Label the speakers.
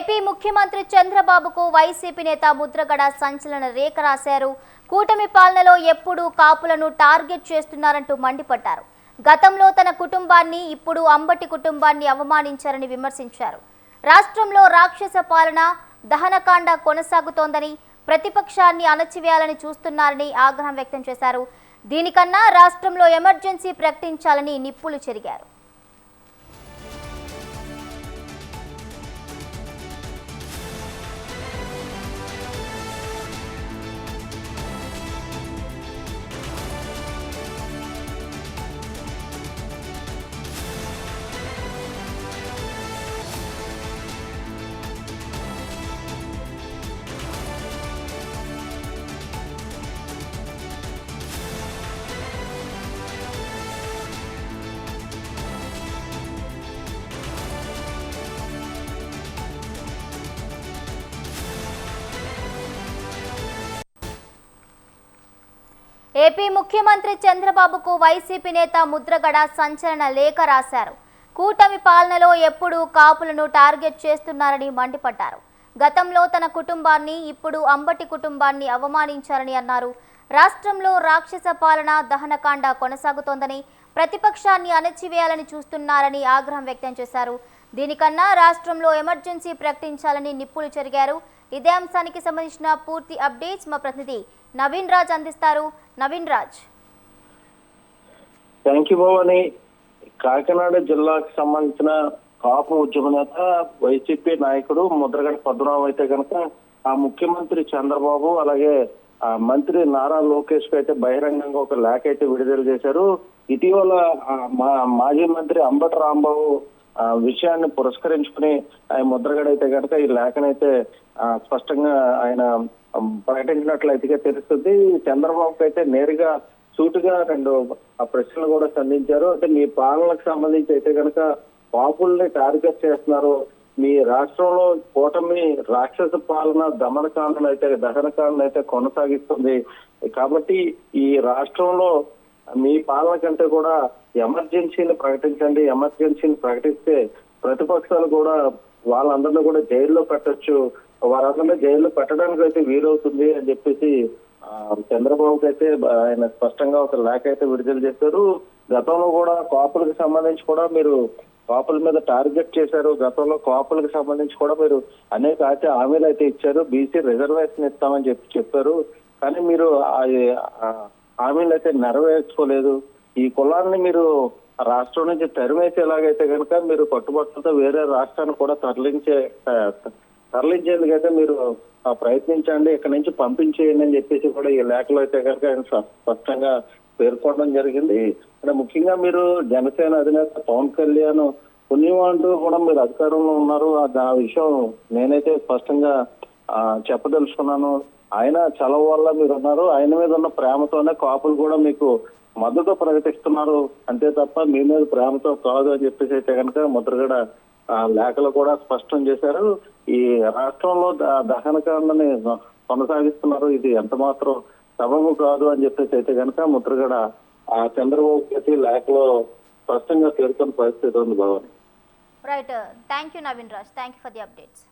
Speaker 1: AP ముఖ్యమంత్రి చంద్రబాబుకు YCP నేత ముద్రగడ సంచలన లేఖ రాశారు. కూటమి పాలనలో ఎప్పుడూ కాపులను టార్గెట్ చేస్తున్నారంటూ మండిపడ్డారు. గతంలో తన కుటుంబాన్ని, ఇప్పుడు అంబటి కుటుంబాన్ని అవమానించారని విమర్శించారు. రాష్ట్రంలో రాక్షస పాలన, దహనకాండ కొనసాగుతోందని, ప్రతిపక్షాన్ని అణచివేయాలని చూస్తున్నారని ఆగ్రహం వ్యక్తం చేశారు. దీనికన్నా రాష్ట్రంలో ఎమర్జెన్సీ ప్రకటించాలని నిప్పులు చెరిగారు. ఏపీ ముఖ్యమంత్రి చంద్రబాబుకు వైసీపీ నేత ముద్రగడ సంచలన లేఖ రాశారు. కూటమి పాలనలో ఎప్పుడూ కాపులను టార్గెట్ చేస్తున్నారని మండిపడ్డారు. గతంలో తన కుటుంబాన్ని, ఇప్పుడు అంబటి కుటుంబాన్ని అవమానించారని అన్నారు. రాష్ట్రంలో రాక్షస పాలన, దహనకాండ కొనసాగుతోందని, ప్రతిపక్షాన్ని అణచివేయాలని చూస్తున్నారని ఆగ్రహం వ్యక్తం చేశారు. దీనికన్నా రాష్ట్రంలో ఎమర్జెన్సీ ప్రకటించాలని నిప్పులు చెరిగారు. ఇదే అంశానికి సంబంధించిన పూర్తి అప్డేట్స్ మా ప్రతినిధి నవీన్ రాజ్ అందిస్తారు. నవీన్ రాజ్.
Speaker 2: Thank you Bhavani. కాకినాడ జిల్లాకు సంబంధించిన కాపు ఉద్యమ నేత, వైసీపీ నాయకుడు ముద్రగడ పద్మనాభం అయితే కనుక ఆ ముఖ్యమంత్రి చంద్రబాబు, అలాగే ఆ మంత్రి నారా లోకేష్ కు అయితే బహిరంగంగా ఒక లేఖ అయితే విడుదల చేశారు. ఇటీవల మాజీ మంత్రి అంబటి రాంబాబు విషయాన్ని పురస్కరించుకుని ఆయన ముద్రగడ అయితే కనుక ఈ లేఖనైతే స్పష్టంగా ఆయన ప్రకటించినట్లయితే తెలుస్తుంది. చంద్రబాబుకి అయితే నేరుగా సూటుగా రెండు ప్రశ్నలు కూడా సంధించారు. అంటే మీ పాలనకు సంబంధించి అయితే కనుక కాపుల్ని టార్గెట్ చేస్తున్నారు, మీ రాష్ట్రంలో కూటమి రాక్షస పాలన, దహనకాండను అయితే కొనసాగిస్తుంది. కాబట్టి ఈ రాష్ట్రంలో మీ పాలన కంటే కూడా ఎమర్జెన్సీని ప్రకటించండి. ఎమర్జెన్సీని ప్రకటిస్తే ప్రతిపక్షాలు కూడా వాళ్ళందరినీ కూడా జైల్లో పెట్టొచ్చు, వారందరినీ జైల్లో పెట్టడానికి అయితే వీలవుతుంది అని చెప్పేసి చంద్రబాబుకి అయితే ఆయన స్పష్టంగా ఒక లేఖ అయితే విడుదల చేశారు. గతంలో కూడా కాపులకు సంబంధించి కూడా మీరు కాపుల మీద టార్గెట్ చేశారు. గతంలో కాపులకు సంబంధించి కూడా మీరు అనేక హామీలు అయితే ఇచ్చారు. బీసీ రిజర్వేషన్ ఇస్తామని చెప్పారు. కానీ మీరు హామీలు అయితే నెరవేర్చుకోలేదు. ఈ కులాన్ని మీరు రాష్ట్రం నుంచి తరిమేసేలాగైతే కనుక మీరు పట్టుబట్టులతో వేరే రాష్ట్రాన్ని కూడా తరలించేందుకైతే మీరు ప్రయత్నించండి, ఇక్కడ నుంచి పంపించేయండి అని చెప్పేసి కూడా ఈ లేఖలో అయితే కనుక ఆయన స్పష్టంగా పేర్కొనడం జరిగింది. అంటే ముఖ్యంగా మీరు జనసేన అధినేత పవన్ కళ్యాణ్ పుణ్యం అంటూ కూడా మీరు అధికారంలో ఉన్నారు. ఆ విషయం నేనైతే స్పష్టంగా చెప్పదలుచుకున్నాను. ఆయన చలవ వల్ల మీరు ఉన్నారు. ఆయన మీద ఉన్న ప్రేమతోనే కాపులు కూడా మీకు మద్దతు ప్రకటిస్తున్నారు, అంతే తప్ప మీ మీద ప్రేమతో కాదు అని చెప్పేసి అయితే కనుక ముద్రగడ లేఖలు కూడా స్పష్టం చేశారు. ఈ రాష్ట్రంలో దహనకాండని కొనసాగిస్తున్నారు, ఇది ఎంత మాత్రం సబబు కాదు అని చెప్పేసి అయితే కనుక ముద్రగడ చంద్రబాబు లేఖలో స్పష్టంగా పేర్కొన్న పరిస్థితి ఉంది Bhavani.
Speaker 1: Right, thank you Naveen Raj, thank you for the updates.